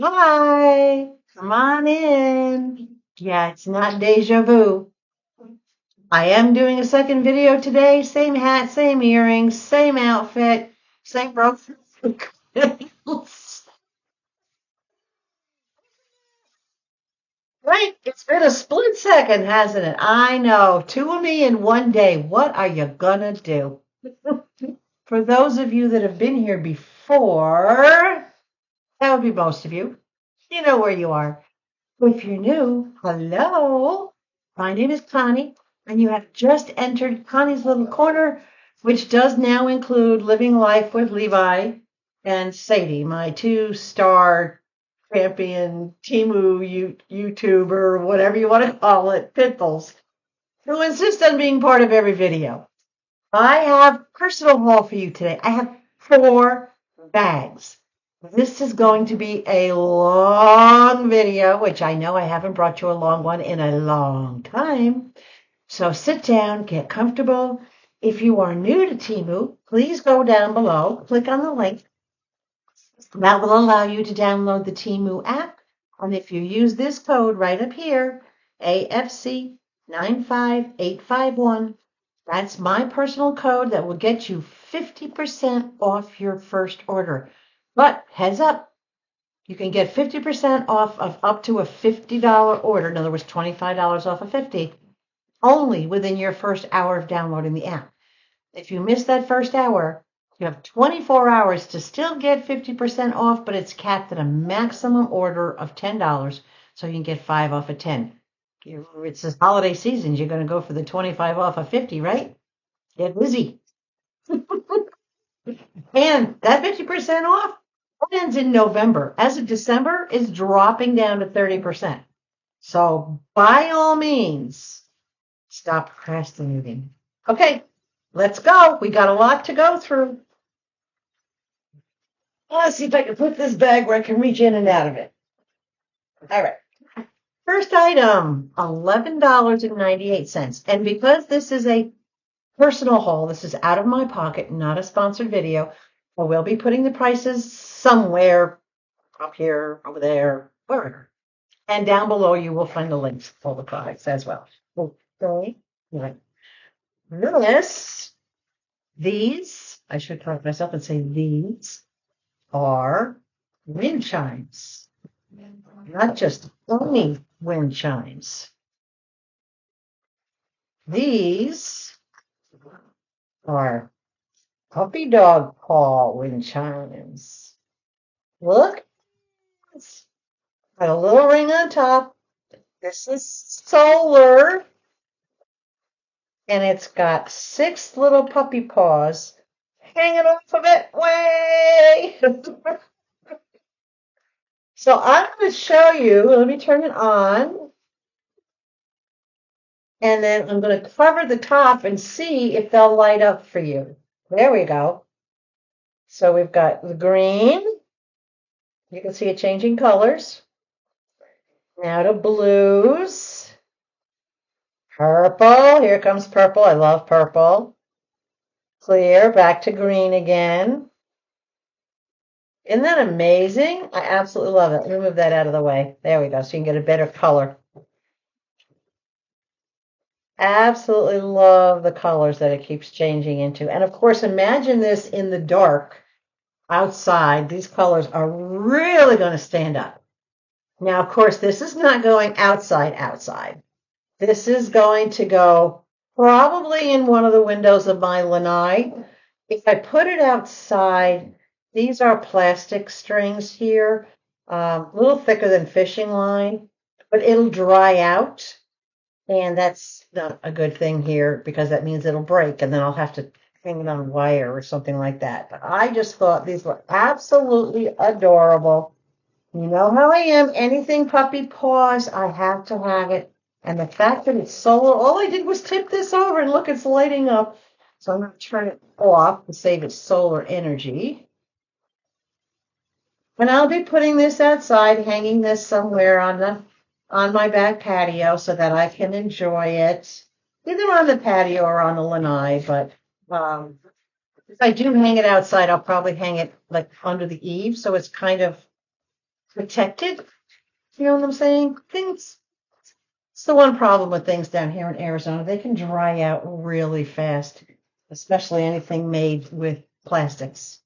Hi, come on in. Yeah, it's not deja vu. I am doing a second video today. Same hat, same earrings, same outfit, same rope. Right? It's been a split second, hasn't it? I know. Two of me in one day. What are you gonna do? For those of you that have been here before, that would be most of you. You know where you are. If you're new, hello. My name is Connie, and you have just entered Connie's Little Corner, which does now include Living Life with Levi and Sadie, my two-star champion Temu YouTuber, whatever you want to call it, Pitbulls, who insist on being part of every video. I have personal haul for you today. I have 4 bags. This is going to be a long video, which I know I haven't brought you a long one in a long time. So sit down, get comfortable. If you are new to Temu, please go down below, click on the link. That will allow you to download the Temu app. And if you use this code right up here, AFC 95851, that's my personal code that will get you 50% off your first order. But heads up, you can get 50% off of up to a $50 order. In other words, $25 off of 50, only within your first hour of downloading the app. If you miss that first hour, you have 24 hours to still get 50% off, but it's capped at a maximum order of $10, so you can get 5 off of 10. It's this holiday season. You're going to go for the 25 off of 50, right? Get busy. And that 50% off ends in November. As of December, it's dropping down to 30%. So by all means, stop procrastinating. Okay, let's go. We got a lot to go through. Let's see if I can put this bag where I can reach in and out of it. All right. First item, $11.98. And because this is a personal haul, this is out of my pocket, not a sponsored video, I will be putting the prices somewhere up here, over there, wherever. And down below you will find the links for all the products as well. Okay. Right. These, I should correct myself and say these are wind chimes. Not just any wind chimes. These are puppy dog paw wind chimes. Look, it's got a little ring on top. This is solar, and it's got 6 little puppy paws hanging off of it. Way! So I'm going to show you. Let me turn it on. And then I'm going to cover the top and see if they'll light up for you. There we go. So we've got the green. You can see it changing colors. Now to blues. Purple. Here comes purple. I love purple. Clear. Back to green again. Isn't that amazing? I absolutely love it. Let me move that out of the way. There we go. So you can get a better color. Absolutely love the colors that it keeps changing into. And of course, imagine this in the dark outside. These colors are really going to stand up. Now, of course, this is not going outside. This is going to go probably in one of the windows of my lanai. If I put it outside, these are plastic strings here, a little thicker than fishing line, but it'll dry out. And that's not a good thing here because that means it'll break and then I'll have to hang it on wire or something like that. But I just thought these were absolutely adorable. You know how I am. Anything puppy paws, I have to have it. And the fact that it's solar, all I did was tip this over and look, it's lighting up. So I'm going to turn it off to save its solar energy. And I'll be putting this outside, hanging this somewhere on my back patio so that I can enjoy it, either on the patio or on the lanai. But if I do hang it outside, I'll probably hang it like under the eaves, so it's kind of protected. You know what I'm saying? Things. It's the one problem with things down here in Arizona. They can dry out really fast, especially anything made with plastics.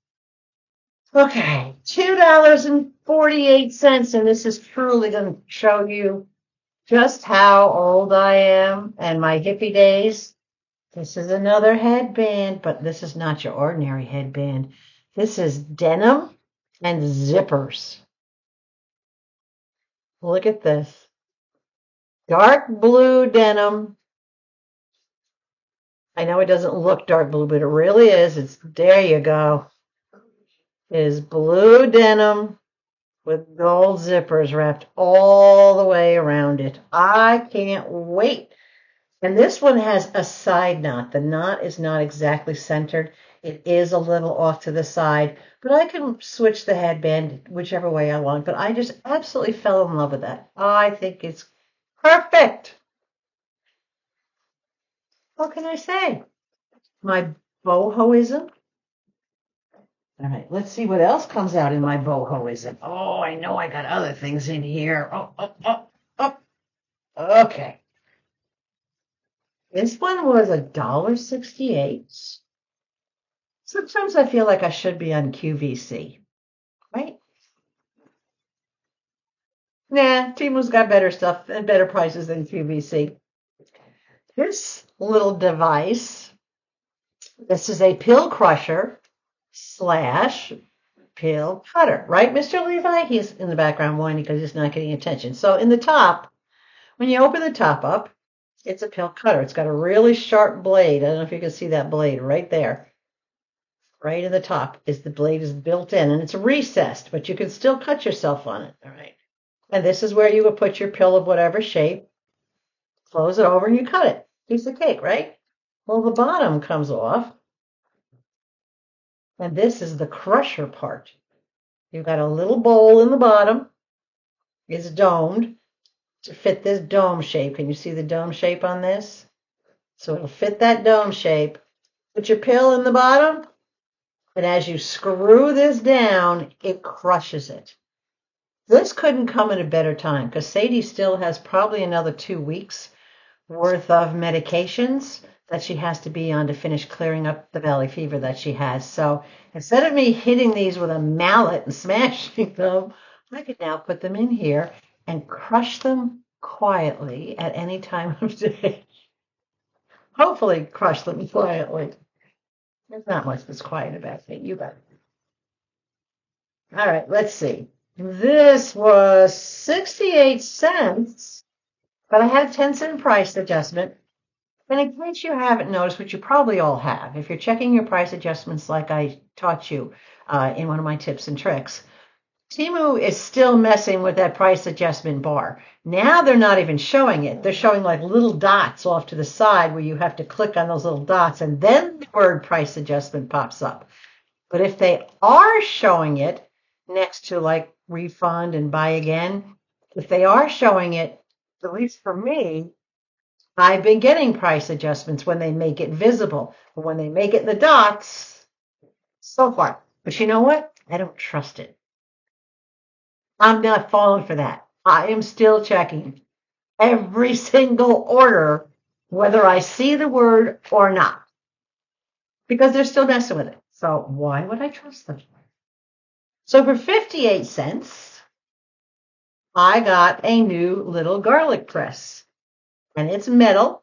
Okay, $2.48, and this is truly going to show you just how old I am and my hippie days. This is another headband, but this is not your ordinary headband. This is denim and zippers. Look at this. Dark blue denim. I know it doesn't look dark blue, but it really is. There you go. It is blue denim with gold zippers wrapped all the way around it. I can't wait. And this one has a side knot. The knot is not exactly centered. It is a little off to the side, but I can switch the headband whichever way I want. But I just absolutely fell in love with that. I think it's perfect. What can I say? My bohoism. All right, let's see what else comes out in my bohoism. Oh, I know I got other things in here. Oh. Okay. This one was $1.68. Sometimes I feel like I should be on QVC, right? Nah, Temu's got better stuff and better prices than QVC. This little device, this is a pill crusher slash pill cutter, right, Mr. Levi? He's in the background whining because he's not getting attention. So in the top, when you open the top up, it's a pill cutter. It's got a really sharp blade. I don't know if you can see that blade right there. Right in the top is the blade is built in, and it's recessed, but you can still cut yourself on it. All right. And this is where you would put your pill of whatever shape, close it over, and you cut it. Piece of cake, right? Well, the bottom comes off, and this is the crusher part. You've got a little bowl in the bottom. It's domed to fit this dome shape. Can you see the dome shape on this? So it'll fit that dome shape. Put your pill in the bottom, and as you screw this down, it crushes it. This couldn't come at a better time because Sadie still has probably another 2 weeks worth of medications that she has to be on to finish clearing up the valley fever that she has. So instead of me hitting these with a mallet and smashing them, I could now put them in here and crush them quietly at any time of day. Hopefully crush them quietly. There's not much that's quiet about it. You got it. All right, let's see. This was 68 cents, but I had a 10-cent price adjustment. And in case you haven't noticed, which you probably all have, if you're checking your price adjustments like I taught you in one of my tips and tricks, Temu is still messing with that price adjustment bar. Now they're not even showing it. They're showing like little dots off to the side where you have to click on those little dots, and then the word price adjustment pops up. But if they are showing it next to like refund and buy again, if they are showing it, at least for me, I've been getting price adjustments when they make it visible. But when they make it in the dots, so far. But you know what? I don't trust it. I'm not falling for that. I am still checking every single order, whether I see the word or not, because they're still messing with it. So why would I trust them? So for 58 cents, I got a new little garlic press. And it's metal.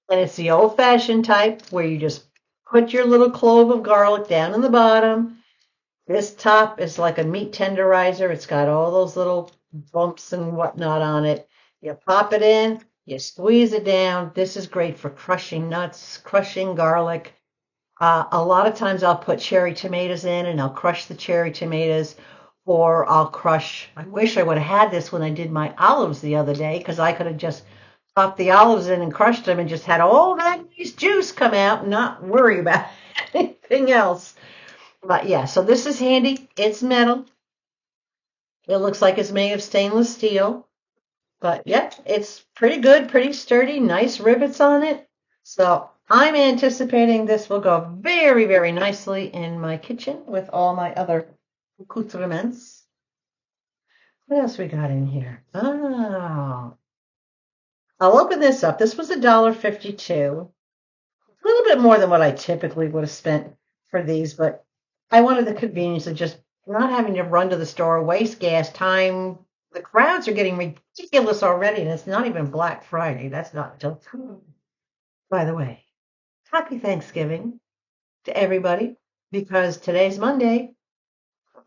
And it's the old-fashioned type where you just put your little clove of garlic down in the bottom. This top is like a meat tenderizer. It's got all those little bumps and whatnot on it. You pop it in, you squeeze it down. This is great for crushing nuts, crushing garlic. A lot of times I'll put cherry tomatoes in and I'll crush the cherry tomatoes, or I'll crush, I wish I would have had this when I did my olives the other day, because I could have just popped the olives in and crushed them and just had all that nice juice come out and not worry about anything else. But yeah, so this is handy. It's metal. It looks like it's made of stainless steel. But yeah, it's pretty good, pretty sturdy, nice rivets on it. So I'm anticipating this will go very, very nicely in my kitchen with all my other accoutrements. What else we got in here? Oh, I'll open this up. This was $1.52. A little bit more than what I typically would have spent for these, but I wanted the convenience of just not having to run to the store, waste gas, time. The crowds are getting ridiculous already, and it's not even Black Friday. That's not until. By the way, happy Thanksgiving to everybody because today's Monday,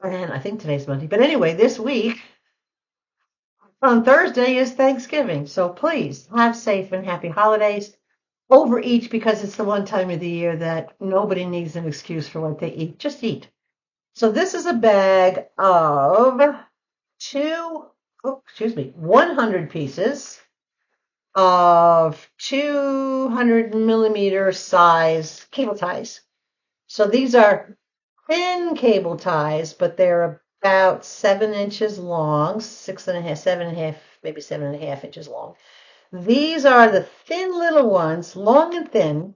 and I think today's Monday. But anyway, this week on Thursday is Thanksgiving. So please have safe and happy holidays. Overeat because it's the one time of the year that nobody needs an excuse for what they eat. Just eat. So this is a bag of 100 pieces of 200 millimeter size cable ties. So these are thin cable ties, but they're about 7 inches long, 6.5, 7.5, maybe 7.5 inches long. These are the thin little ones, long and thin,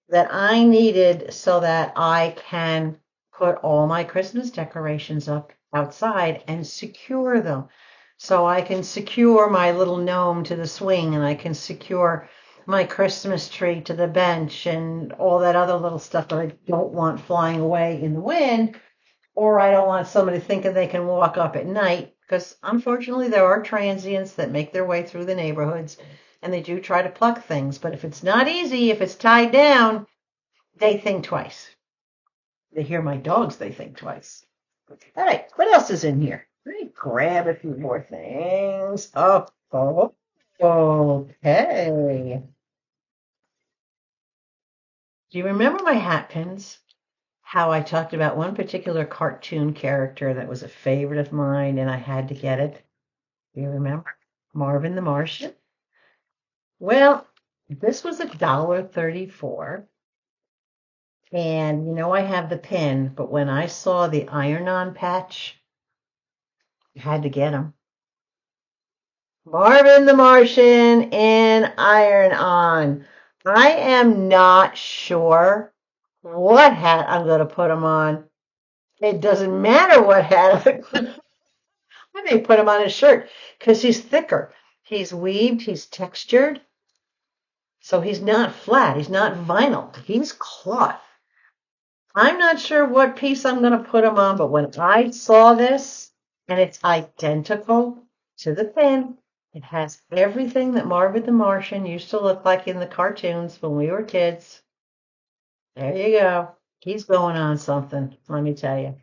that I needed so that I can put all my Christmas decorations up outside and secure them. So I can secure my little gnome to the swing, and I can secure my Christmas tree to the bench and all that other little stuff that I don't want flying away in the wind, or I don't want somebody thinking they can walk up at night, because unfortunately there are transients that make their way through the neighborhoods and they do try to pluck things. But if it's not easy, if it's tied down, they think twice. They hear my dogs, they think twice. All right, what else is in here? Let me grab a few more things. Oh, okay. Do you remember my hat pins? How I talked about one particular cartoon character that was a favorite of mine and I had to get it? Do you remember? Marvin the Martian? Well, this was $1.34. And you know I have the pin, but when I saw the iron-on patch, I had to get them. Marvin the Martian in iron-on. I am not sure what hat I'm going to put him on. It doesn't matter what hat I may put him on his shirt because he's thicker. He's weaved, he's textured, so he's not flat. He's not vinyl. He's cloth. I'm not sure what piece I'm going to put him on, but when I saw this, and it's identical to the pin, it has everything that Marvin the Martian used to look like in the cartoons when we were kids. There you go. He's going on something, let me tell you.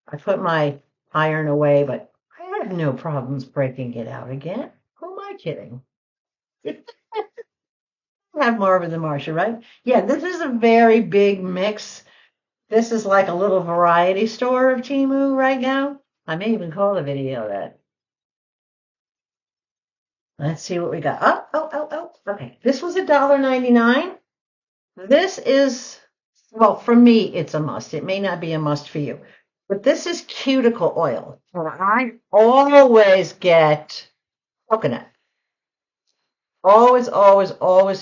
I put my iron away, but I have no problems breaking it out again. Who am I kidding? Have Marvin the Martian, right? Yeah, this is a very big mix. This is like a little variety store of Temu right now. I may even call the video that. Let's see what we got. Oh. Okay. This was $1.99. This is, well, for me, it's a must. It may not be a must for you. But this is cuticle oil. I always get coconut. Always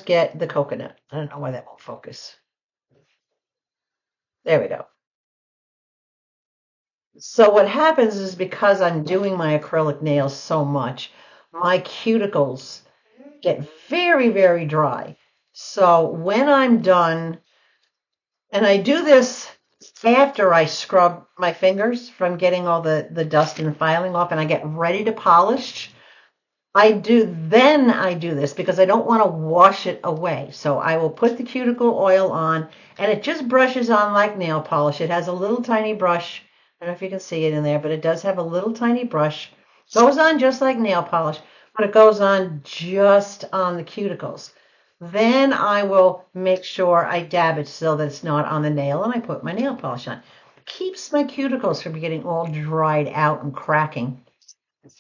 get the coconut. I don't know why that won't focus. There we go. So what happens is because I'm doing my acrylic nails so much, my cuticles get very, very dry. So when I'm done, and I do this after I scrub my fingers from getting all the dust and filing off, and I get ready to polish, I do this because I don't want to wash it away. So I will put the cuticle oil on, and it just brushes on like nail polish. It has a little tiny brush. I don't know if you can see it in there, but it does have a little tiny brush. Goes on just like nail polish, but it goes on just on the cuticles. Then I will make sure I dab it so that it's not on the nail, and I put my nail polish on. It keeps my cuticles from getting all dried out and cracking,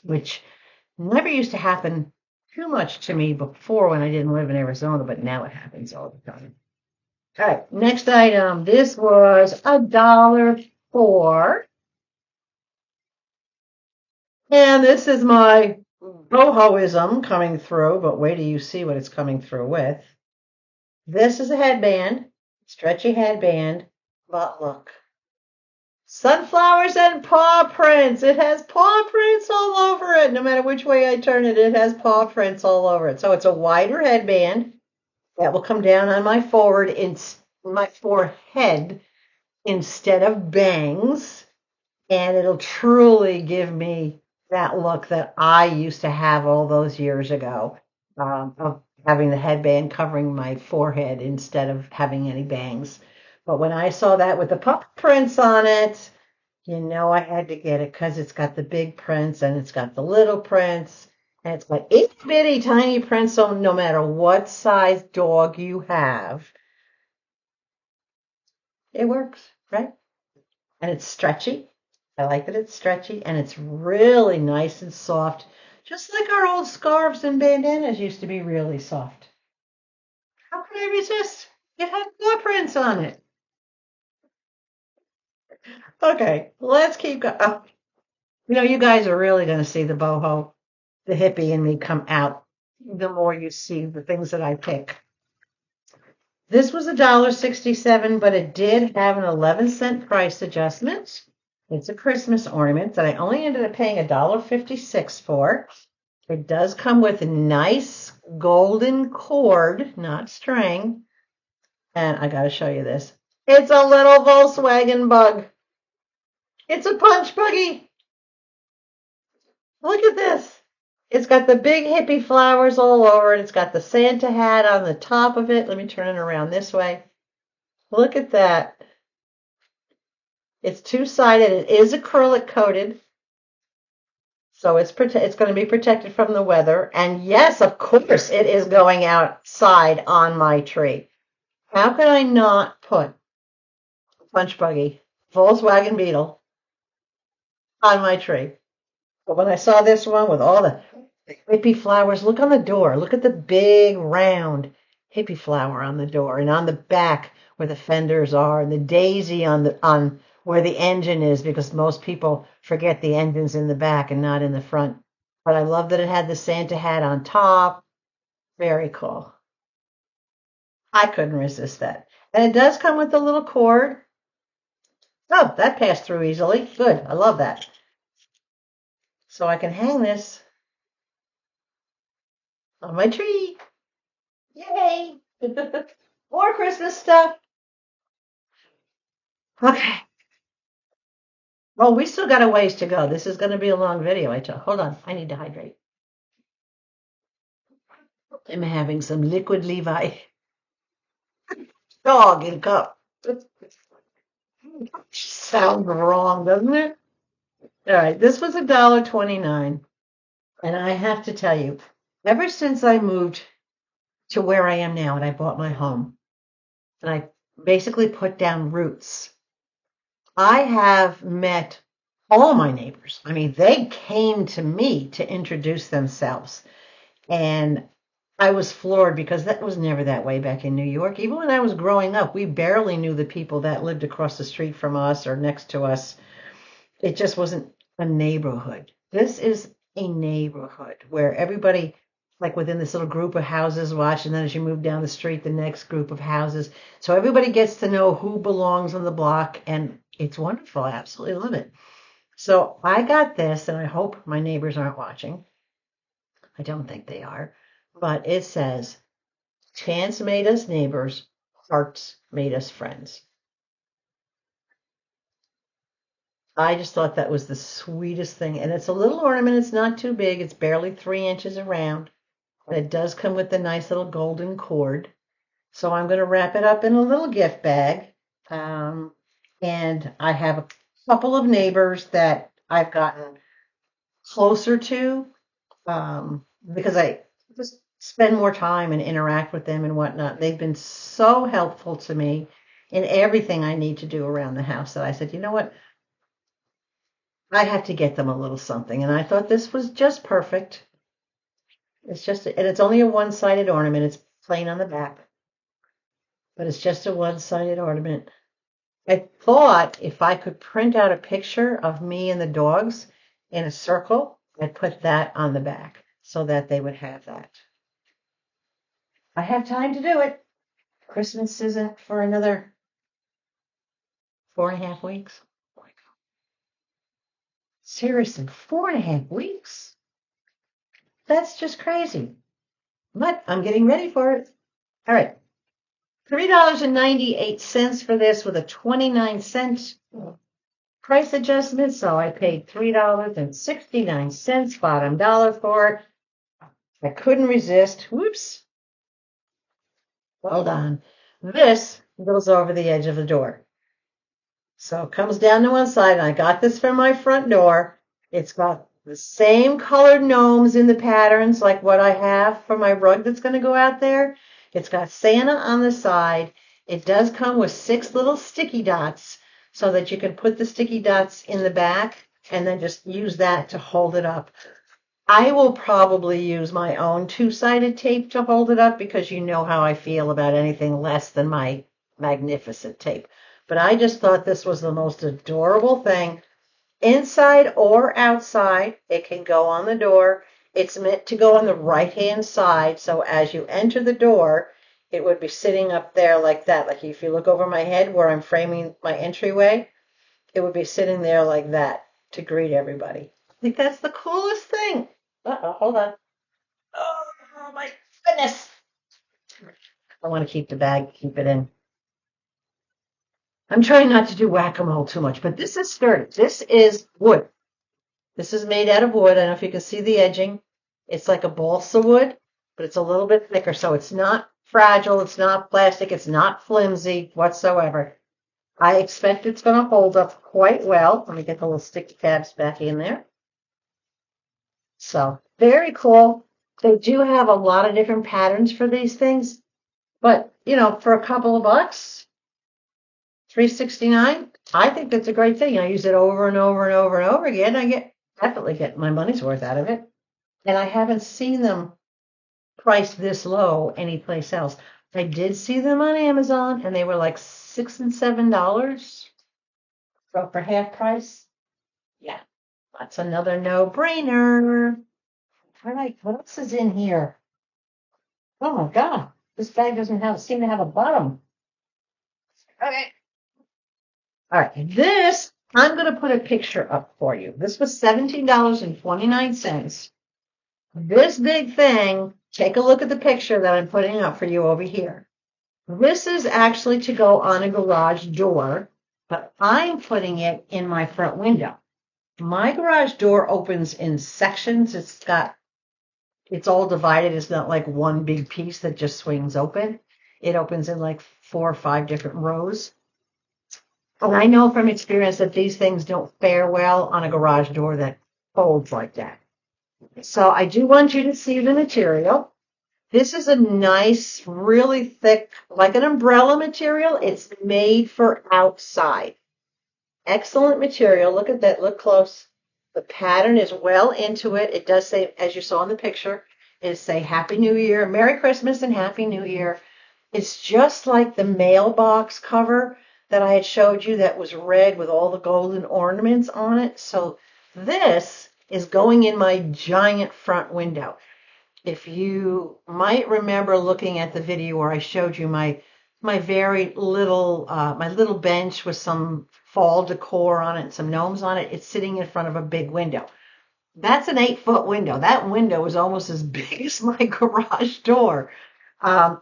which never used to happen too much to me before when I didn't live in Arizona, but now it happens all the time. All right, next item. This was $1.04. And this is my bohoism coming through, but wait till you see what it's coming through with. This is a headband, stretchy headband, but look, Sunflowers and paw prints. It has paw prints all over it. No matter which way I turn it, it has paw prints all over it. So it's a wider headband that will come down on my forehead instead of bangs. And it'll truly give me that look that I used to have all those years ago, of having the headband covering my forehead instead of having any bangs. But when I saw that with the paw prints on it, I had to get it because it's got the big prints and it's got the little prints and it's got itty bitty tiny prints. So no matter what size dog you have, it works, right? And it's stretchy. I like that it's stretchy and it's really nice and soft, just like our old scarves and bandanas used to be really soft. How could I resist? It had paw prints on it. Okay, let's keep going. Oh, you guys are really going to see the boho, the hippie in me come out the more you see the things that I pick. This was $1.67, but it did have an 11-cent price adjustment. It's a Christmas ornament that I only ended up paying $1.56 for. It does come with a nice golden cord, not string. And I got to show you this. It's a little Volkswagen bug. It's a punch buggy. Look at this. It's got the big hippie flowers all over it. It's got the Santa hat on the top of it. Let me turn it around this way. Look at that. It's two-sided. It is acrylic coated. So it's going to be protected from the weather. And yes, of course, it is going outside on my tree. How could I not put punch buggy, Volkswagen Beetle on my tree? But when I saw this one with all the hippie flowers, look on the door. Look at the big round hippie flower on the door, and on the back where the fenders are, and the daisy on where the engine is, because most people forget the engine's in the back and not in the front. But I love that it had the Santa hat on top. Very cool. I couldn't resist that. And it does come with a little cord. Oh, that passed through easily. Good. I love that. So I can hang this on my tree. Yay! More Christmas stuff. Okay. Well, we still got a ways to go. This is going to be a long video. Hold on. I need to hydrate. I'm having some liquid Levi dog in cup. Sounds wrong, doesn't it? All right. This was $1.29. And I have to tell you, ever since I moved to where I am now and I bought my home and I basically put down roots, I have met all my neighbors. I mean, they came to me to introduce themselves. And I was floored because that was never that way back in New York. Even when I was growing up, we barely knew the people that lived across the street from us or next to us. It just wasn't a neighborhood. This is a neighborhood where everybody, like within this little group of houses, watch, and then as you move down the street, the next group of houses. So everybody gets to know who belongs on the block, and it's wonderful. I absolutely love it. So I got this, and I hope my neighbors aren't watching. I don't think they are. But it says, chance made us neighbors, hearts made us friends. I just thought that was the sweetest thing. And it's a little ornament. It's not too big. It's barely 3 inches around. And it does come with a nice little golden cord. So I'm going to wrap it up in a little gift bag. And I have a couple of neighbors that I've gotten closer to, because I just spend more time and interact with them and whatnot. They've been so helpful to me in everything I need to do around the house that I said, you know what? I have to get them a little something. And I thought this was just perfect. And it's only a one-sided ornament. It's plain on the back, but it's just a one-sided ornament. I thought if I could print out a picture of me and the dogs in a circle, I'd put that on the back so that they would have that. I have time to do it. Christmas isn't for another 4.5 weeks. Seriously, 4.5 weeks? That's just crazy. But I'm getting ready for it. All right. $3.98 for this with a 29-cent price adjustment. So I paid $3.69, bottom dollar for it. I couldn't resist. Whoops. Hold on. This goes over the edge of the door. So it comes down to one side, and I got this from my front door. It's got the same colored gnomes in the patterns like what I have for my rug that's going to go out there. It's got Santa on the side. It does come with 6 little sticky dots so that you can put the sticky dots in the back and then just use that to hold it up. I will probably use my own 2-sided tape to hold it up because you know how I feel about anything less than my magnificent tape. But I just thought this was the most adorable thing. Inside or outside, it can go on the door. It's meant to go on the right-hand side, so as you enter the door, it would be sitting up there like that. Like if you look over my head where I'm framing my entryway, it would be sitting there like that to greet everybody. I think that's the coolest thing. Uh-oh, hold on. Oh my goodness. I want to keep the bag, keep it in. I'm trying not to do whack-a-mole too much, but this is sturdy. This is wood. This is made out of wood. I don't know if you can see the edging. It's like a balsa wood, but it's a little bit thicker, so it's not fragile. It's not plastic. It's not flimsy whatsoever. I expect it's going to hold up quite well. Let me get the little sticky tabs back in there. So very cool. They do have a lot of different patterns for these things, but you know, for a couple of bucks, $3.69, I think that's a great thing. I use it over and over and over and over again. I definitely get my money's worth out of it. And I haven't seen them priced this low anyplace else. I did see them on Amazon, and they were like $6 and $7. So for half price, yeah, that's another no-brainer. All right, what else is in here? Oh my God, this bag doesn't seem to have a bottom. Okay. All right, this, I'm going to put a picture up for you. This was $17.29. This big thing, take a look at the picture that I'm putting up for you over here. This is actually to go on a garage door, but I'm putting it in my front window. My garage door opens in sections. It's all divided. It's not like one big piece that just swings open. It opens in like 4 or 5 different rows. And I know from experience that these things don't fare well on a garage door that folds like that. So I do want you to see the material. This is a nice, really thick, like an umbrella material. It's made for outside. Excellent material. Look at that. Look close. The pattern is well into it. It does say, as you saw in the picture, it say Happy New Year, Merry Christmas and Happy New Year. It's just like the mailbox cover that I had showed you that was red with all the golden ornaments on it. So this is going in my giant front window. If you might remember looking at the video where I showed you my very little my little bench with some fall decor on it and some gnomes on it, it's sitting in front of a big window. That's an 8-foot window. That window is almost as big as my garage door.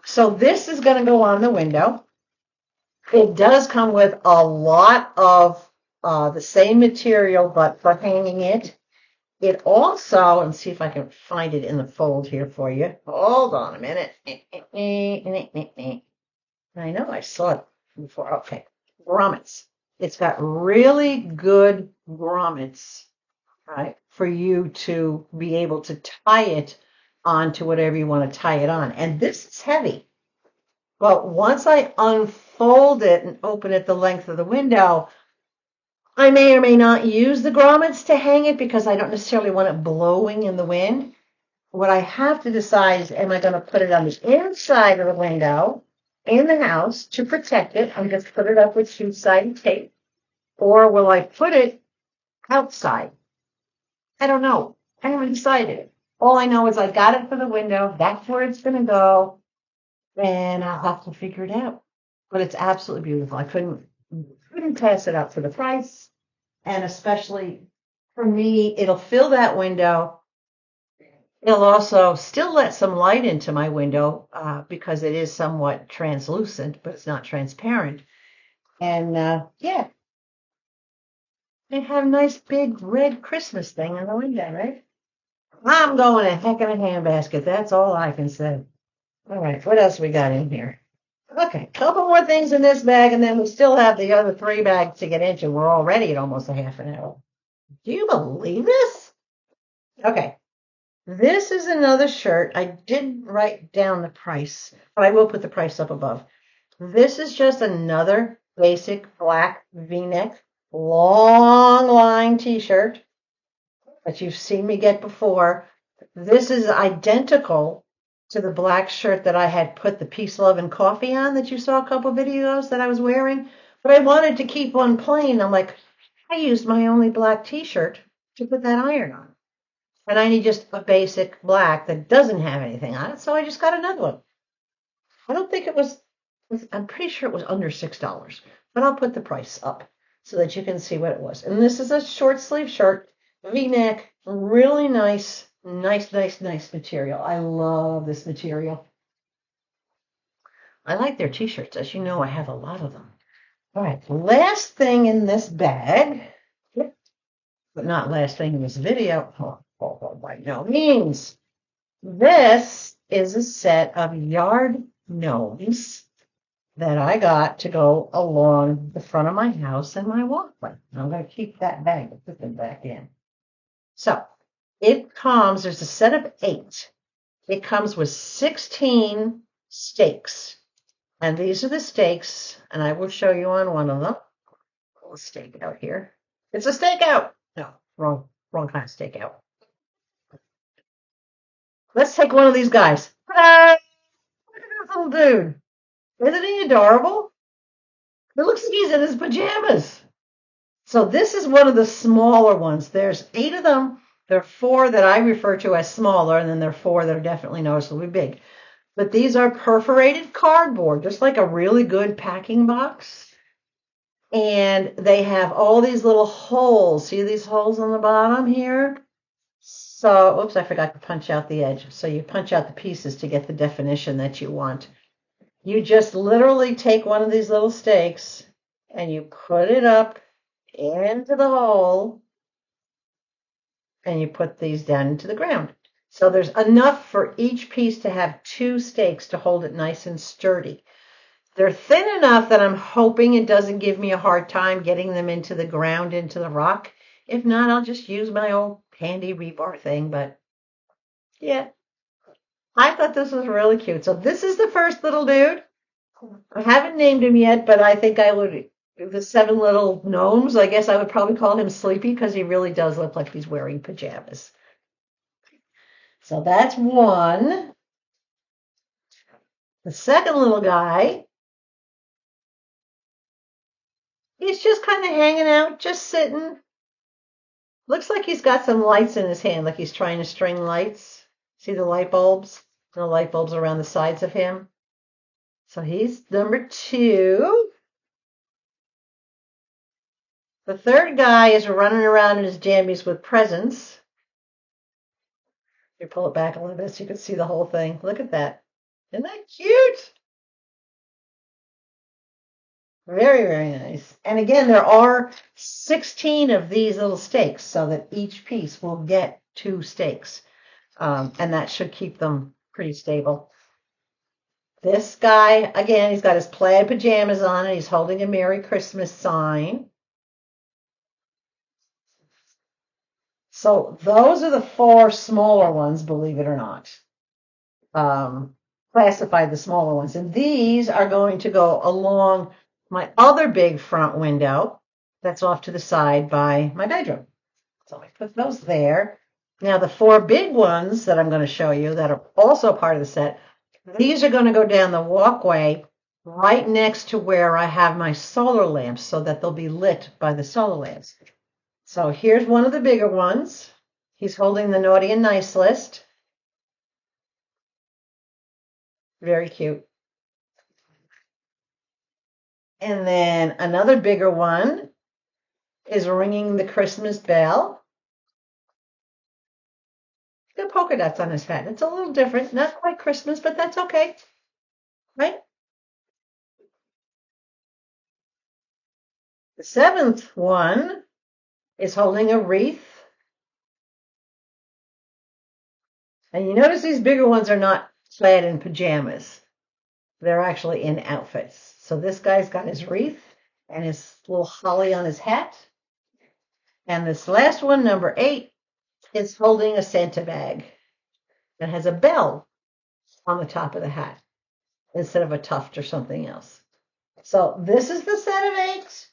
So this is going to go on the window. It does come with a lot of the same material, but for hanging it. It also, and see if I can find it in the fold here for you. Hold on a minute. I know I saw it before. Okay. Grommets. It's got really good grommets, right, for you to be able to tie it onto whatever you want to tie it on. And this is heavy. But once I unfold it and open it the length of the window, I may or may not use the grommets to hang it because I don't necessarily want it blowing in the wind. What I have to decide is, am I going to put it on the inside of the window in the house to protect it and just put it up with 2-sided tape? Or will I put it outside? I don't know. I haven't decided. All I know is I got it for the window. That's where it's going to go. And I'll have to figure it out. But it's absolutely beautiful. I couldn't pass it up for the price. And especially For me, it'll fill that window. It'll also still let some light into my window because it is somewhat translucent, but it's not transparent. And yeah, they have a nice big red Christmas thing in the window, right? I'm going a heck of a handbasket. That's all I can say. All right, what else we got in here? Okay, a couple more things in this bag, and then we still have the other 3 bags to get into. We're already at almost a half an hour. Do you believe this? Okay, this is another shirt. I didn't write down the price, but I will put the price up above. This is just another basic black V-neck, long line t-shirt that you've seen me get before. This is identical to the black shirt that I had put the Peace, Love, and Coffee on that you saw a couple videos that I was wearing. But I wanted to keep one plain. I'm like, I used my only black t-shirt to put that iron on. And I need just a basic black that doesn't have anything on it, so I just got another one. I don't think it was, I'm pretty sure it was under $6, but I'll put the price up so that you can see what it was. And this is a short sleeve shirt, V-neck, really nice material. I love this material. I like their t-shirts. As you know, I have a lot of them. All right, last thing in this bag, but not last thing in this video. By no means. This is a set of yard gnomes that I got to go along the front of my house and my walkway. I'm going to keep that bag and put them back in. So it comes, there's a set of 8. It comes with 16 stakes. And these are the stakes, and I will show you on one of them. Pull a stake out here. It's a stake out. No, wrong kind of stake out. Let's take one of these guys. Look at this little dude. Isn't he adorable? It looks like he's in his pajamas. So this is one of the smaller ones. There's 8 of them. There are 4 that I refer to as smaller, and then there are 4 that are definitely noticeably big. But these are perforated cardboard, just like a really good packing box. And they have all these little holes. See these holes on the bottom here? So, oops, I forgot to punch out the edge. So you punch out the pieces to get the definition that you want. You just literally take one of these little stakes and you put it up into the hole and you put these down into the ground. So there's enough for each piece to have 2 stakes to hold it nice and sturdy. They're thin enough that I'm hoping it doesn't give me a hard time getting them into the ground, into the rock. If not, I'll just use my old handy rebar thing. But yeah, I thought this was really cute. So this is the first little dude. I haven't named him yet, but I think I would, the 7 little gnomes, I guess I would probably call him Sleepy because he really does look like he's wearing pajamas. So that's one. The second little guy, he's just kind of hanging out, just sitting. Looks like he's got some lights in his hand, like he's trying to string lights. See the light bulbs? The light bulbs around the sides of him. So he's number 2. The third guy is running around in his jammies with presents. You pull it back a little bit so you can see the whole thing. Look at that. Isn't that cute? Very, very nice. And again, there are 16 of these little stakes so that each piece will get 2 stakes. And that should keep them pretty stable. This guy, again, he's got his plaid pajamas on and he's holding a Merry Christmas sign. So those are the 4 smaller ones, believe it or not. Classified the smaller ones. And these are going to go along my other big front window that's off to the side by my bedroom. So I put those there. Now the 4 big ones that I'm going to show you that are also part of the set, these are going to go down the walkway right next to where I have my solar lamps so that they'll be lit by the solar lamps. So here's one of the bigger ones. He's holding the naughty and nice list. Very cute. And then another bigger one is ringing the Christmas bell. got polka dots on his hat. It's a little different. Not quite Christmas, but that's okay. Right? The seventh one is holding a wreath. And you notice these bigger ones are not clad in pajamas. They're actually in outfits. So this guy's got his wreath and his little holly on his hat. And this last one, number 8, is holding a Santa bag that has a bell on the top of the hat instead of a tuft or something else. So this is the set of 8.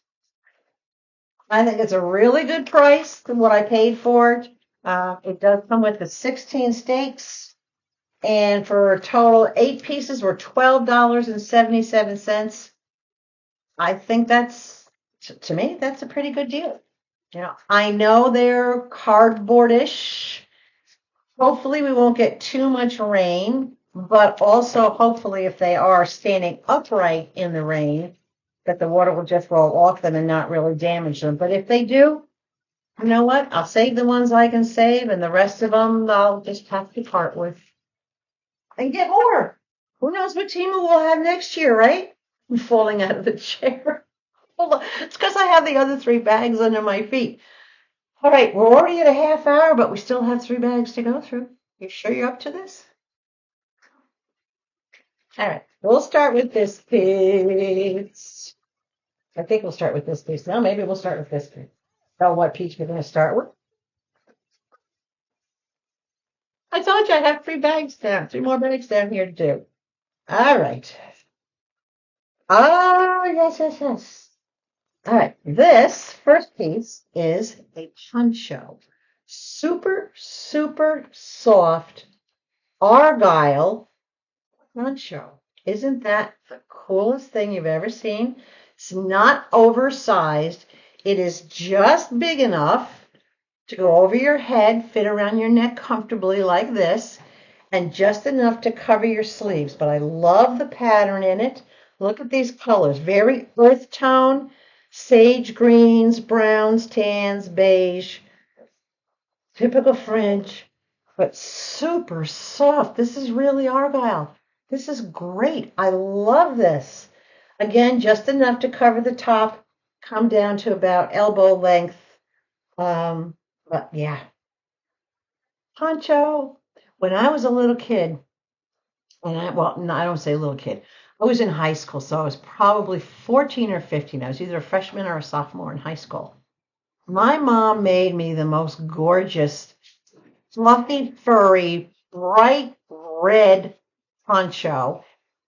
I think it's a really good price than what I paid for it. It does come with the 16 stakes. And for a total 8 pieces were $12.77. I think that's, to me, that's a pretty good deal. I know they're cardboardish. Hopefully we won't get too much rain, but also hopefully if they are standing upright in the rain, that the water will just roll off them and not really damage them. But if they do, you know what? I'll save the ones I can save, and the rest of them I'll just have to part with and get more. Who knows what Temu will have next year, right? I'm falling out of the chair. Hold on. It's because I have the other 3 bags under my feet. All right, we're already at a half hour, but we still have 3 bags to go through. You sure you're up to this? All right, we'll start with this piece. I think we'll start with this piece. No, maybe we'll start with this piece. Oh, what piece we're going to start with? I told you I have 3 bags down, 3 more bags down here to do. All right. Ah, yes, yes, yes. All right, this first piece is a poncho. Super, super soft argyle poncho. Isn't that the coolest thing you've ever seen? It's not oversized. It is just big enough to go over your head, fit around your neck comfortably like this, and just enough to cover your sleeves. But I love the pattern in it. Look at these colors. Very earth tone, sage greens, browns, tans, beige. Typical French, but super soft. This is really argyle. This is great. I love this. Again, just enough to cover the top, come down to about elbow length. But yeah. Poncho. When I was a little kid, well, no, I don't say little kid. I was in high school, so I was probably 14 or 15. I was either a freshman or a sophomore in high school. My mom made me the most gorgeous, fluffy, furry, bright red poncho,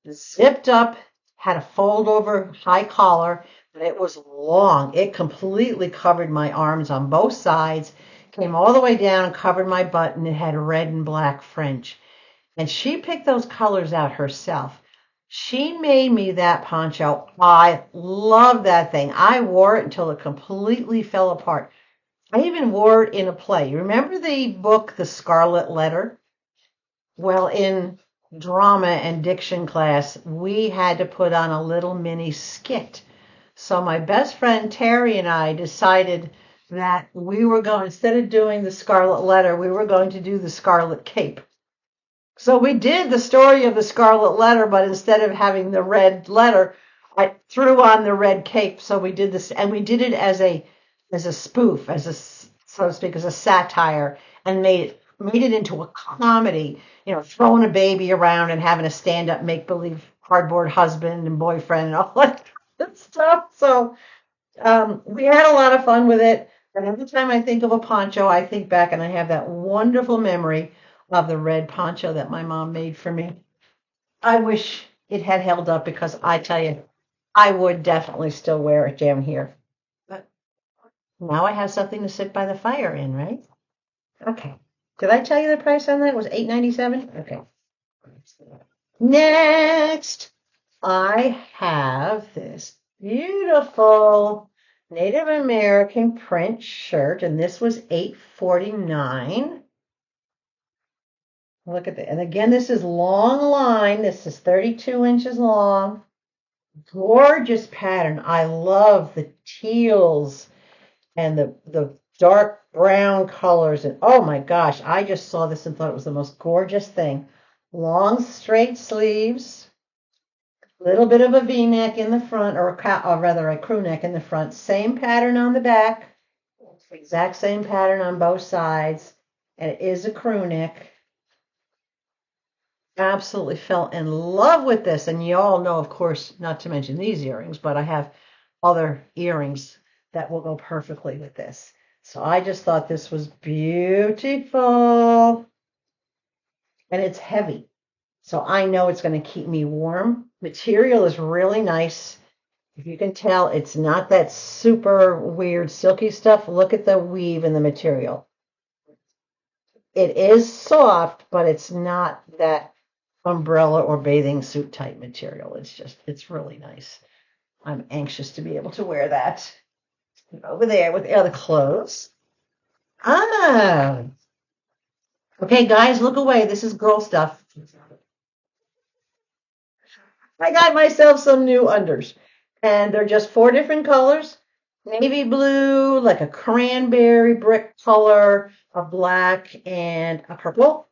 zipped up, had a fold over high collar, but it was long. It completely covered my arms on both sides, came all the way down and covered my butt, and it had red and black fringe. And she picked those colors out herself. She made me that poncho. I love that thing. I wore it until it completely fell apart. I even wore it in a play. You remember the book, The Scarlet Letter? Well, in drama and diction class, we had to put on a little mini skit. So my best friend Terry and I decided that we were going, instead of doing the Scarlet Letter, we were going to do the Scarlet Cape. So we did the story of the Scarlet Letter, but instead of having the red letter, I threw on the red cape. So we did this, and we did it as a spoof, as a, so to speak, as a satire, and made it into a comedy. Throwing a baby around and having a stand-up make-believe cardboard husband and boyfriend and all that stuff. So we had a lot of fun with it. And every time I think of a poncho, I think back and I have that wonderful memory of the red poncho that my mom made for me. I wish it had held up, because I tell you, I would definitely still wear it down here. But now I have something to sit by the fire in, right? Okay. Did I tell you the price on that? It was $8.97? Okay. Next, I have this beautiful Native American print shirt, and this was $8.49. Look at that. And again, this is long line. This is 32 inches long. Gorgeous pattern. I love the teals and the dark brown colors. And oh my gosh, I just saw this and thought it was the most gorgeous thing. Long straight sleeves, little bit of a V-neck in the front, or rather a crew neck in the front. Same pattern on the back, exact same pattern on both sides, and it is a crew neck. Absolutely fell in love with this, and you all know, of course, not to mention these earrings, but I have other earrings that will go perfectly with this. So I just thought this was beautiful, and it's heavy. So I know it's going to keep me warm. Material is really nice. If you can tell, it's not that super weird silky stuff. Look at the weave in the material. It is soft, but it's not that umbrella or bathing suit type material. It's really nice. I'm anxious to be able to wear that. Over there with the other clothes. Ah. Okay, guys, look away. This is girl stuff. I got myself some new unders, and they're just 4 different colors. Navy blue, like a cranberry brick color, a black, and a purple.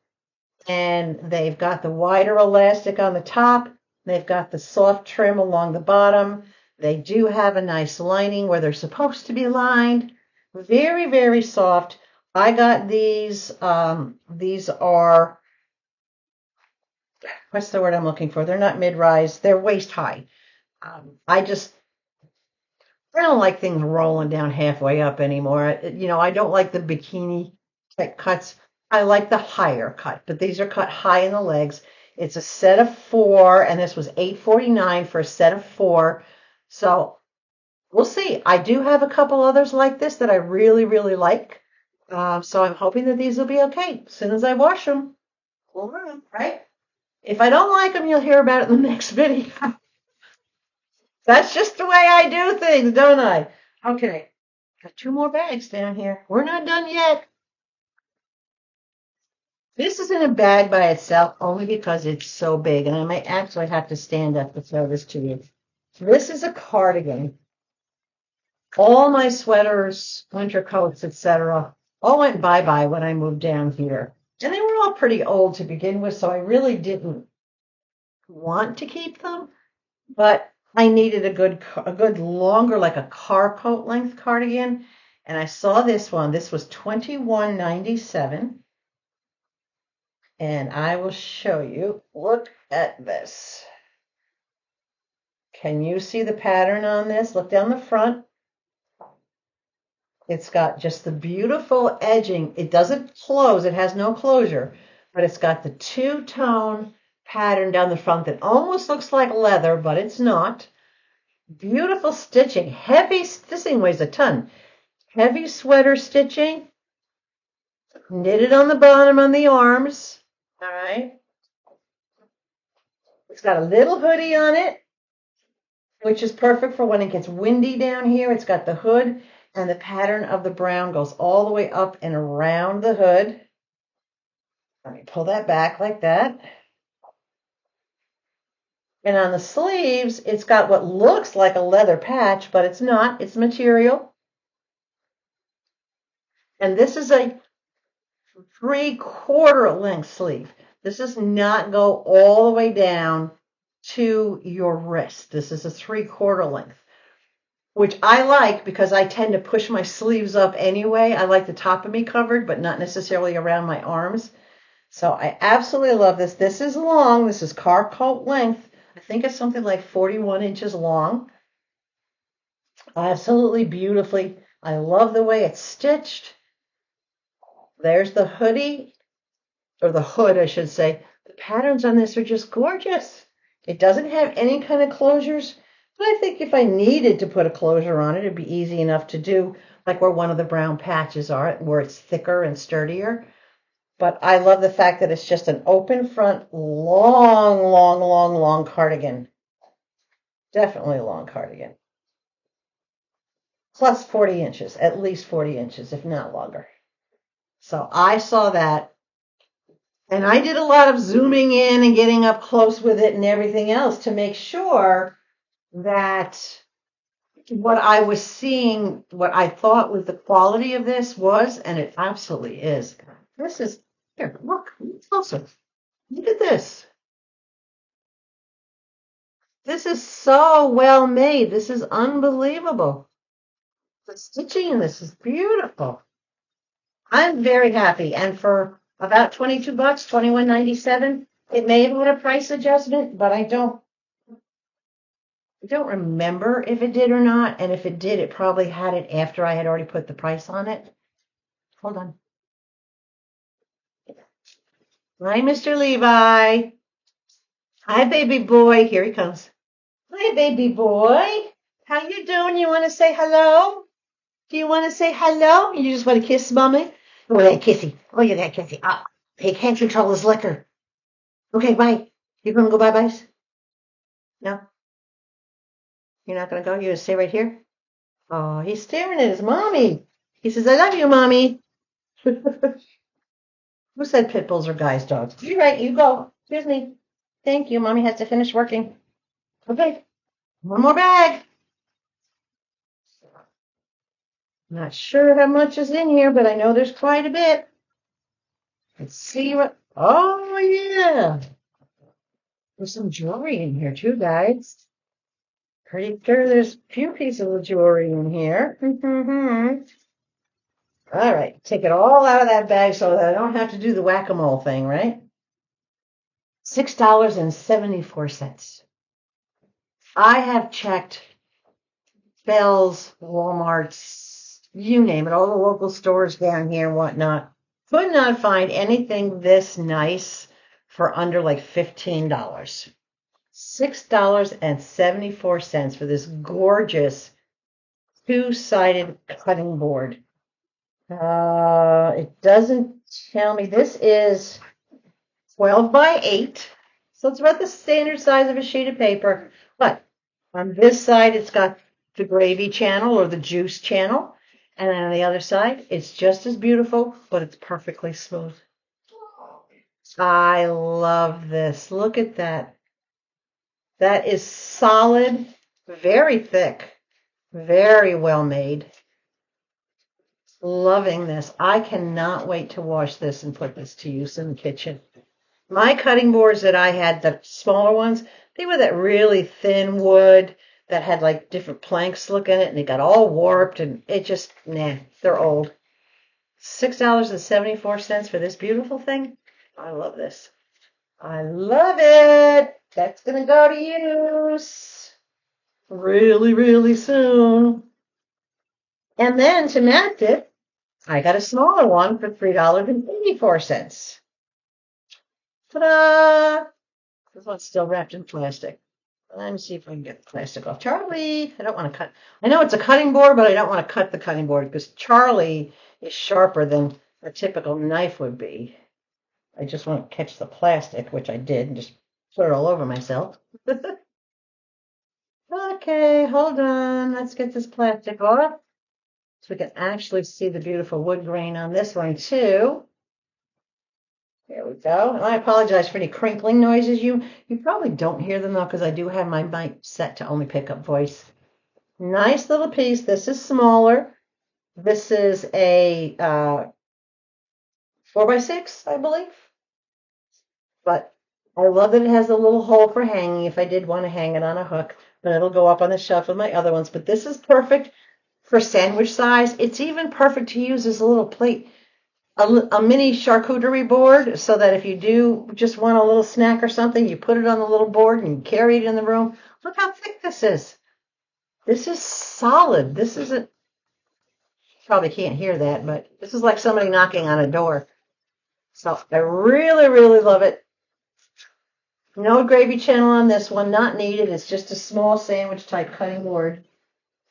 And they've got the wider elastic on the top. They've got the soft trim along the bottom. They do have a nice lining where they're supposed to be lined. Very, very soft. I got these. These are, what's the word I'm looking for? They're not mid-rise. They're waist high. I don't like things rolling down halfway up anymore. I don't like the bikini type cuts. I like the higher cut, but these are cut high in the legs. It's a set of 4, and this was $8.49 for a set of 4. So we'll see. I do have a couple others like this that I really, really like. So I'm hoping that these will be okay as soon as I wash them. Right? If I don't like them, you'll hear about it in the next video. That's just the way I do things, don't I? Okay. Got 2 more bags down here. We're not done yet. This is in a bag by itself only because it's so big, and I might actually have to stand up to throw this to you. This is a cardigan. All my sweaters, winter coats, etc., all went bye-bye when I moved down here. And they were all pretty old to begin with, so I really didn't want to keep them. But I needed a good longer, like a car coat length cardigan. And I saw this one. This was $21.97. And I will show you. Look at this. Can you see the pattern on this? Look down the front. It's got just the beautiful edging. It doesn't close. It has no closure. But it's got the 2-tone pattern down the front that almost looks like leather, but it's not. Beautiful stitching. Heavy. This thing weighs a ton. Heavy sweater stitching. Knitted on the bottom on the arms. All right. It's got a little hoodie on it, which is perfect for when it gets windy down here. It's got the hood, and the pattern of the brown goes all the way up and around the hood. Let me pull that back like that. And on the sleeves, it's got what looks like a leather patch, but it's not. It's material. And this is a 3/4 length sleeve. This does not go all the way down to your wrist. This is a 3/4 length, which I like because I tend to push my sleeves up anyway. I like the top of me covered, but not necessarily around my arms. So I absolutely love this. This is long. This is car coat length. I think it's something like 41 inches long. Absolutely beautifully. I love the way it's stitched. There's the hoodie, or the hood, I should say. The patterns on this are just gorgeous. It doesn't have any kind of closures, but I think if I needed to put a closure on it, it'd be easy enough to do, like where one of the brown patches are, where it's thicker and sturdier. But I love the fact that it's just an open front, long, long, long, long cardigan. Definitely a long cardigan. Plus 40 inches, at least 40 inches, if not longer. So I saw that. And I did a lot of zooming in and getting up close with it and everything else to make sure that what I was seeing, what I thought was the quality of this was, and it absolutely is. This is, here, look closer. Look at this. This is so well made. This is unbelievable. The stitching in this is beautiful. I'm very happy. And for about 22 bucks, 21.97, it may have had a price adjustment, but I don't remember if it did or not. And if it did, it probably had it after I had already put the price on it. Hold on. Hi, Mr. Levi. Hi, baby boy. Here he comes. Hi, baby boy. How you doing? You want to say hello? Do you want to say hello? You just want to kiss mommy? Oh, that kissy. Oh, you that kissy. Ah, he can't control his liquor. Okay, bye. You're going to go bye-byes? No? You're not going to go? You're going to stay right here? Oh, he's staring at his mommy. He says, I love you, mommy. Who said pit bulls are guys' dogs? You're right. You go. Excuse me. Thank you. Mommy has to finish working. Okay. One more bag. Not sure how much is in here, but I know there's quite a bit. Let's see what. Oh, yeah. There's some jewelry in here, too, guys. Pretty sure there's a few pieces of jewelry in here. All right. Take it all out of that bag so that I don't have to do the whack-a-mole thing, right? $6.74. I have checked Bell's, Walmart's, you name it, all the local stores down here and whatnot. Could not find anything this nice for under like $15. $6.74 for this gorgeous two-sided cutting board. It doesn't tell me. This is 12 by 8. So it's about the standard size of a sheet of paper. But on this side, it's got the gravy channel or the juice channel. And then on the other side, it's just as beautiful, but it's perfectly smooth. I love this. Look at that. That is solid, very thick, very well made. Loving this. I cannot wait to wash this and put this to use in the kitchen. My cutting boards that I had, the smaller ones, they were that really thin wood that had like different planks look in it, and they got all warped, and it just, nah, they're old. $6.74 for this beautiful thing. I love this. I love it. That's going to go to use really, really soon. And then to match it, I got a smaller one for $3.84. Ta-da! This one's still wrapped in plastic. Let me see if I can get the plastic off. Charlie, I don't want to cut. I know it's a cutting board, but I don't want to cut the cutting board because Charlie is sharper than a typical knife would be. I just want to catch the plastic, which I did, and just put it all over myself. Okay, hold on. Let's get this plastic off so we can actually see the beautiful wood grain on this one, too. There we go. And I apologize for any crinkling noises. You probably don't hear them, though, because I do have my mic set to only pick up voice. Nice little piece. This is smaller. This is a 4x6, I believe. But I love that it has a little hole for hanging if I did want to hang it on a hook. But it'll go up on the shelf with my other ones. But this is perfect for sandwich size. It's even perfect to use as a little plate. A mini charcuterie board, so that if you do just want a little snack or something, you put it on the little board and you carry it in the room. Look how thick this is. This is solid. This isn't, probably can't hear that, but this is like somebody knocking on a door. So I really, really love it. No gravy channel on this one, not needed. It's just a small sandwich type cutting board.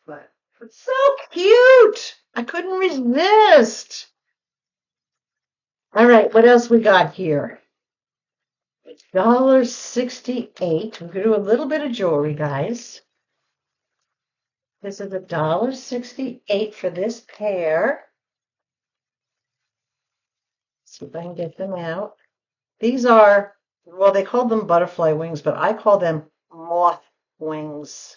But it's so cute. I couldn't resist. All right, what else we got here? $1.68. We're going to do a little bit of jewelry, guys. This is $1.68 for this pair. Let's see if I can get them out. These are, well, they call them butterfly wings, but I call them moth wings.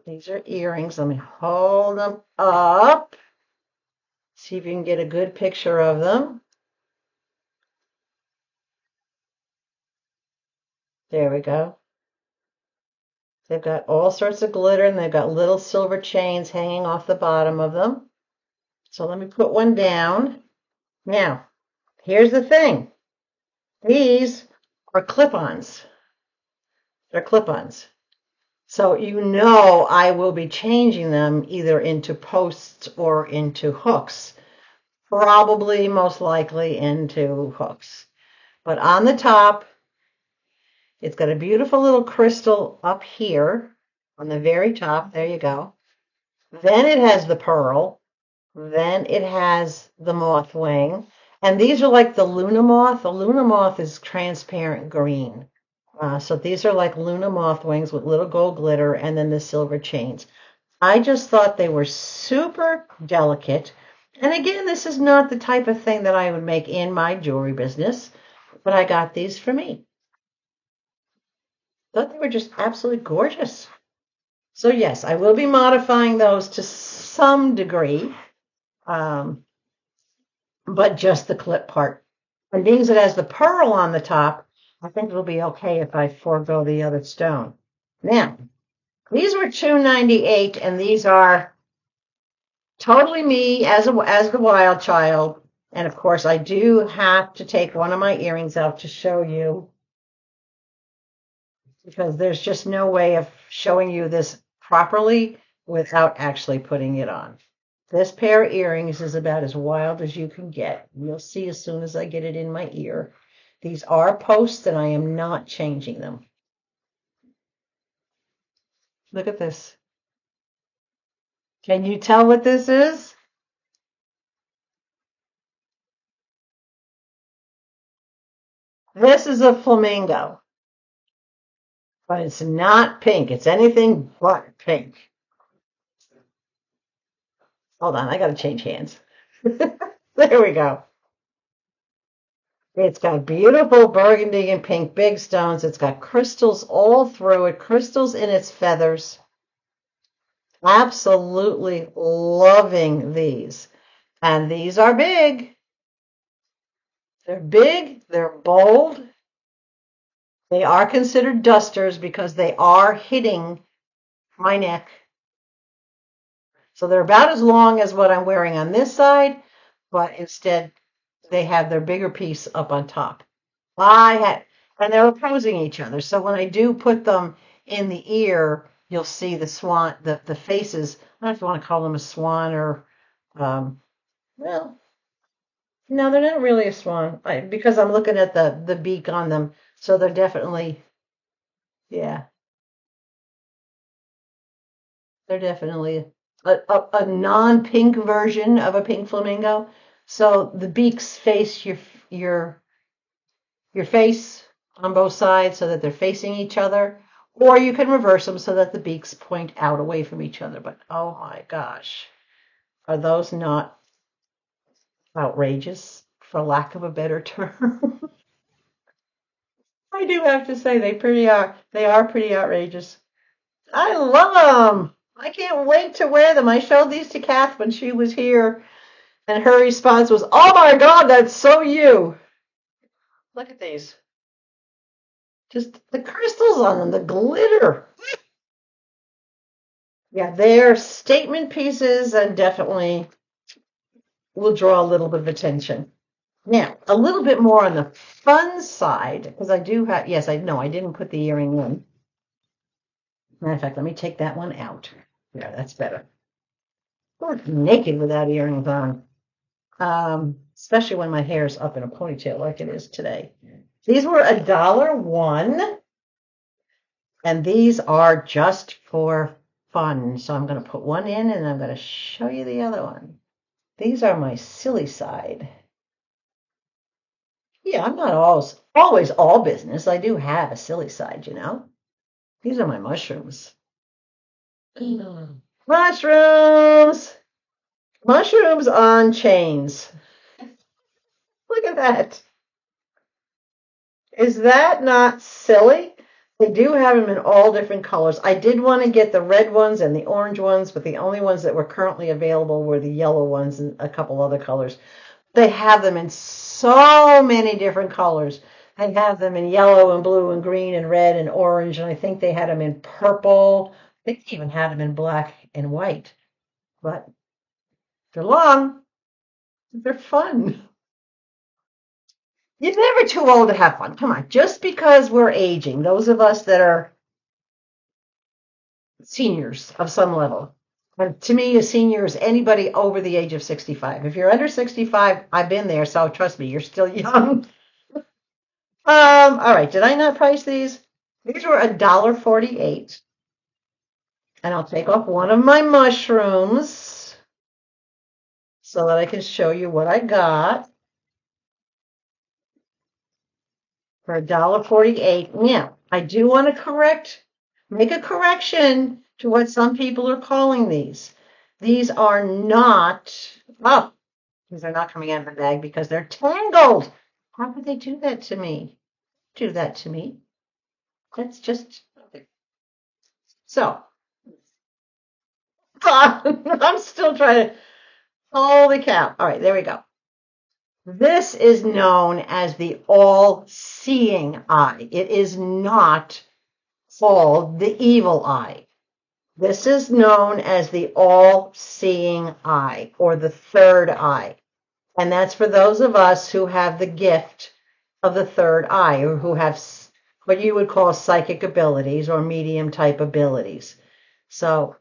These are earrings. Let me hold them up. See if you can get a good picture of them. There we go. They've got all sorts of glitter and they've got little silver chains hanging off the bottom of them. So let me put one down. Now, here's the thing. These are clip-ons. They're clip-ons. So you know I will be changing them either into posts or into hooks. Probably, most likely, into hooks. But on the top, it's got a beautiful little crystal up here on the very top. There you go. Then it has the pearl. Then it has the moth wing. And these are like the Luna moth. The Luna moth is transparent green. So these are like Luna moth wings with little gold glitter and then the silver chains. I just thought they were super delicate. And again, this is not the type of thing that I would make in my jewelry business, but I got these for me. Thought they were just absolutely gorgeous. So yes, I will be modifying those to some degree, but just the clip part. And being that it has the pearl on the top, I think it'll be okay if I forego the other stone. Now, these were $2.98, and these are totally me as the wild child. And of course, I do have to take one of my earrings out to show you, because there's just no way of showing you this properly without actually putting it on. This pair of earrings is about as wild as you can get. You'll see as soon as I get it in my ear. These are posts and I am not changing them. Look at this. Can you tell what this is? This is a flamingo. But it's not pink. It's anything but pink. Hold on, I gotta change hands. There we go. It's got beautiful burgundy and pink big stones. It's got crystals all through it, crystals in its feathers. Absolutely loving these. And these are big. They're big, they're bold. They are considered dusters because they are hitting my neck. So they're about as long as what I'm wearing on this side, but instead they have their bigger piece up on top. And they're opposing each other. So when I do put them in the ear, you'll see the swan, the faces. I don't know if you want to call them a swan or, well, no, they're not really a swan because I'm looking at the beak on them. So they're definitely, yeah, they're definitely a non-pink version of a pink flamingo. So the beaks face your face on both sides so that they're facing each other, or you can reverse them so that the beaks point out away from each other. But oh my gosh, are those not outrageous, for lack of a better term? I do have to say they are pretty outrageous. I love them. I can't wait to wear them. I showed these to Kath when she was here, and her response was, "Oh my God, that's so you." Look at these. Just the crystals on them, the glitter. Yeah, they're statement pieces and definitely will draw a little bit of attention. Now, a little bit more on the fun side, because I do have, yes, I know I didn't put the earring in. Matter of fact, let me take that one out. Yeah, that's better. I'm naked without earrings on, especially when my hair's up in a ponytail like it is today. These were $1, and these are just for fun. So I'm going to put one in, and I'm going to show you the other one. These are my silly side. Yeah, I'm not always all business. I do have a silly side, you know. These are my mushrooms. Mushrooms! Mushrooms on chains. Look at that. Is that not silly? They do have them in all different colors. I did want to get the red ones and the orange ones, but the only ones that were currently available were the yellow ones and a couple other colors. They have them in so many different colors. They have them in yellow and blue and green and red and orange, and I think they had them in purple. I think they even had them in black and white. But they're long. They're fun. You're never too old to have fun. Come on. Just because we're aging, those of us that are seniors of some level. And to me, a senior is anybody over the age of 65. If you're under 65, I've been there, so trust me, you're still young. All right, did I not price these? These were $1.48. And I'll take off one of my mushrooms so that I can show you what I got for $1.48. Now, I do want to make a correction to what some people are calling these. These are not, these are not coming out of the bag because they're tangled. How could they do that to me? Do that to me. That's just, so, I'm still trying to, holy cow. All right, there we go. This is known as the All-Seeing Eye. It is not called the Evil Eye. This is known as the All-Seeing Eye or the third eye. And that's for those of us who have the gift of the third eye or who have what you would call psychic abilities or medium type abilities. So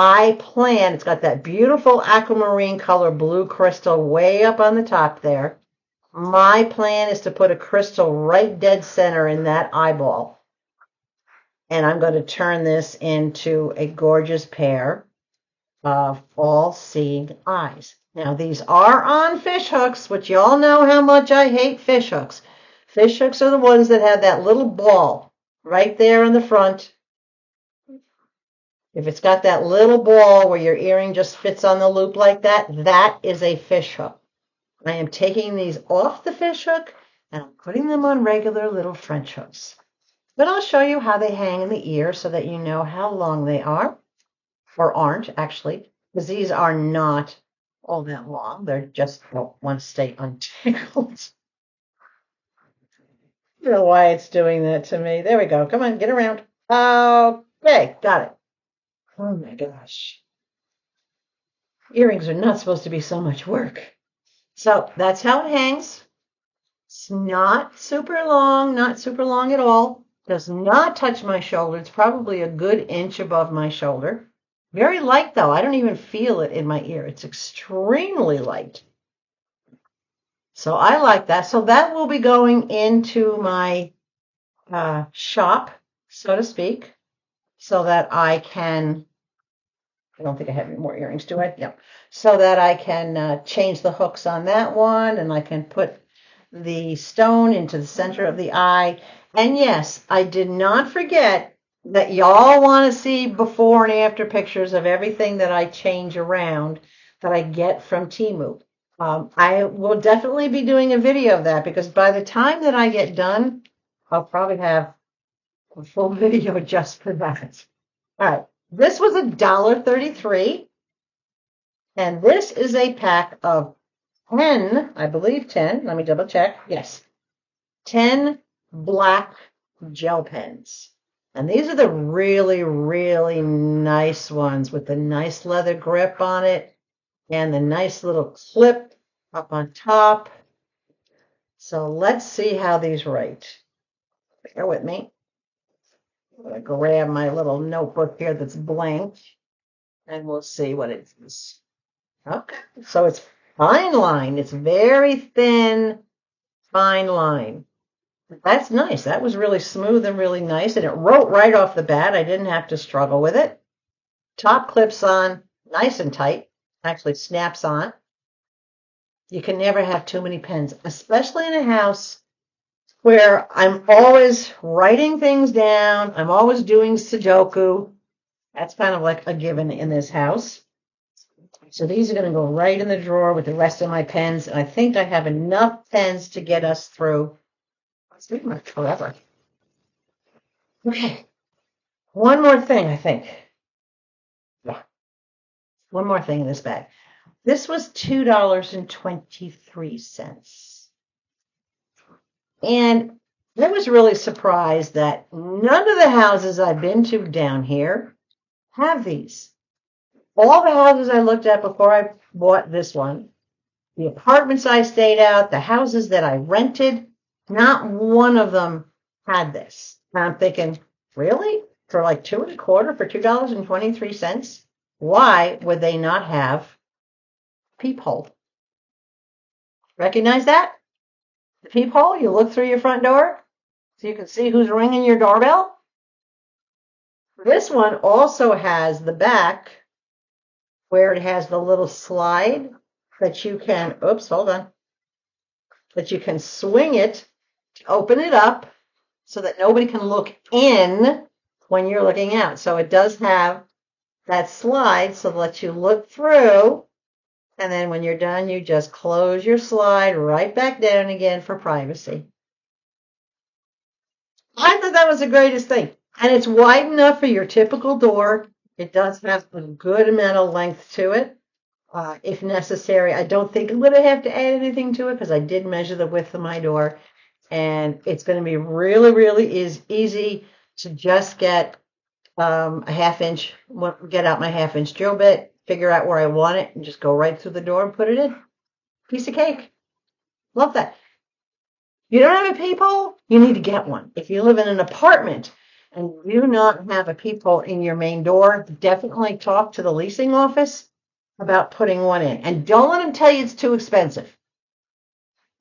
it's got that beautiful aquamarine color blue crystal way up on the top there. My plan is to put a crystal right dead center in that eyeball. And I'm going to turn this into a gorgeous pair of all-seeing eyes. Now, these are on fish hooks, which you all know how much I hate fish hooks. Fish hooks are the ones that have that little ball right there in the front. If it's got that little ball where your earring just fits on the loop like that, that is a fish hook. I am taking these off the fish hook and I'm putting them on regular little French hooks. But I'll show you how they hang in the ear so that you know how long they are, or aren't actually, because these are not all that long. They're just want to stay untangled. I don't know why it's doing that to me. There we go. Come on, get around. Okay, got it. Oh my gosh. Earrings are not supposed to be so much work. So that's how it hangs. It's not super long at all. Does not touch my shoulder. It's probably a good inch above my shoulder. Very light though. I don't even feel it in my ear. It's extremely light. So I like that. So that will be going into my shop, so to speak, so that I don't think I have any more earrings, do I? Yep. So that I can change the hooks on that one and I can put the stone into the center of the eye. And yes, I did not forget that y'all want to see before and after pictures of everything that I change around that I get from Temu. I will definitely be doing a video of that because by the time that I get done, I'll probably have a full video just for that. All right, this was $1.33, and this is a pack of 10, I believe 10, let me double check, yes, 10 black gel pens. And these are the really, really nice ones with the nice leather grip on it and the nice little clip up on top. So let's see how these write. Bear with me. I'm going to grab my little notebook here that's blank, and we'll see what it is. Okay, so it's fine line. It's very thin, fine line. That's nice. That was really smooth and really nice, and it wrote right off the bat. I didn't have to struggle with it. Top clips on, nice and tight. Actually snaps on. You can never have too many pens, especially in a house where I'm always writing things down. I'm always doing Sudoku. That's kind of like a given in this house. So these are going to go right in the drawer with the rest of my pens. And I think I have enough pens to get us through. It's pretty much forever. Okay. One more thing, I think. Yeah. One more thing in this bag. This was $2.23. And I was really surprised that none of the houses I've been to down here have these. All the houses I looked at before I bought this one, the apartments I stayed at, the houses that I rented, not one of them had this. And I'm thinking, really? For like two and a quarter for $2.23? Why would they not have Peephole? Recognize that? The peephole, you look through your front door so you can see who's ringing your doorbell. This one also has the back where it has the little slide that you can, oops, hold on, that you can swing it to open it up so that nobody can look in when you're looking out. So it does have that slide so it lets you look through. And then when you're done, you just close your slide right back down again for privacy. I thought that was the greatest thing. And it's wide enough for your typical door. It does have a good amount of length to it. If necessary, I don't think I'm going to have to add anything to it because I did measure the width of my door. And it's going to be really, really easy to just get a half-inch, get out my half-inch drill bit, figure out where I want it, and just go right through the door and put it in. Piece of cake. Love that. You don't have a peephole? You need to get one. If you live in an apartment and you do not have a peephole in your main door, definitely talk to the leasing office about putting one in. And don't let them tell you it's too expensive.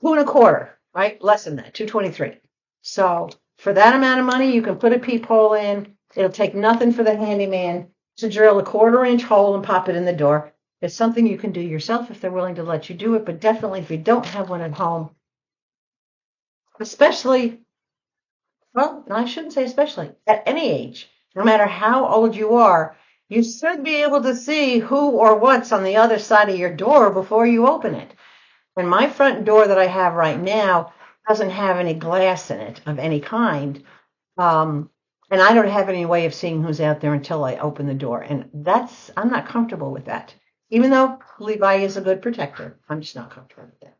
Two and a quarter, right? Less than that, $2.23. So for that amount of money, you can put a peephole in. It'll take nothing for the handyman to drill a 1/4-inch hole and pop it in the door. It's something you can do yourself if they're willing to let you do it, but definitely if you don't have one at home, especially, well, I shouldn't say especially, at any age, no matter how old you are, you should be able to see who or what's on the other side of your door before you open it. And my front door that I have right now doesn't have any glass in it of any kind. And I don't have any way of seeing who's out there until I open the door. And I'm not comfortable with that. Even though Levi is a good protector, I'm just not comfortable with that.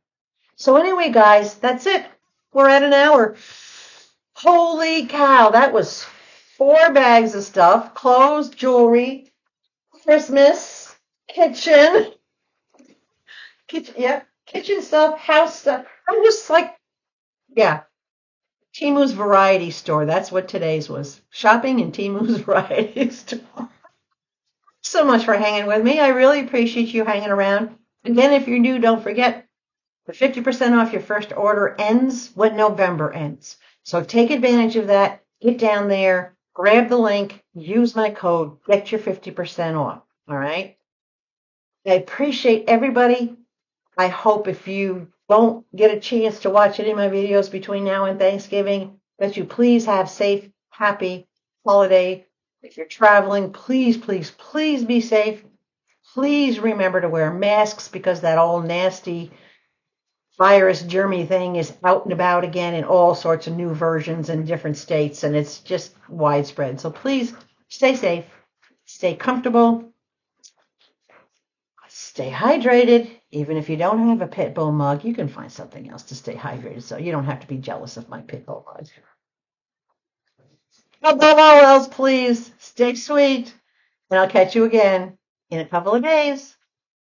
So anyway, guys, that's it. We're at an hour. Holy cow, that was 4 bags of stuff. Clothes, jewelry, Christmas, kitchen, yeah, kitchen stuff, house stuff. I'm just like, yeah, Temu's Variety Store. That's what today's was. Shopping in Temu's Variety Store. So much for hanging with me. I really appreciate you hanging around. Again, if you're new, don't forget the 50% off your first order ends when November ends. So take advantage of that. Get down there, grab the link, use my code, get your 50% off. All right? I appreciate everybody. I hope if you don't get a chance to watch any of my videos between now and Thanksgiving, that you please have safe, happy holiday. If you're traveling, please, please, please be safe. Please remember to wear masks because that old nasty virus germy thing is out and about again in all sorts of new versions in different states, and it's just widespread. So please stay safe, stay comfortable, stay hydrated. Even if you don't have a pit bull mug, you can find something else to stay hydrated, so you don't have to be jealous of my pit bull mug. Above all else, please stay sweet, and I'll catch you again in a couple of days.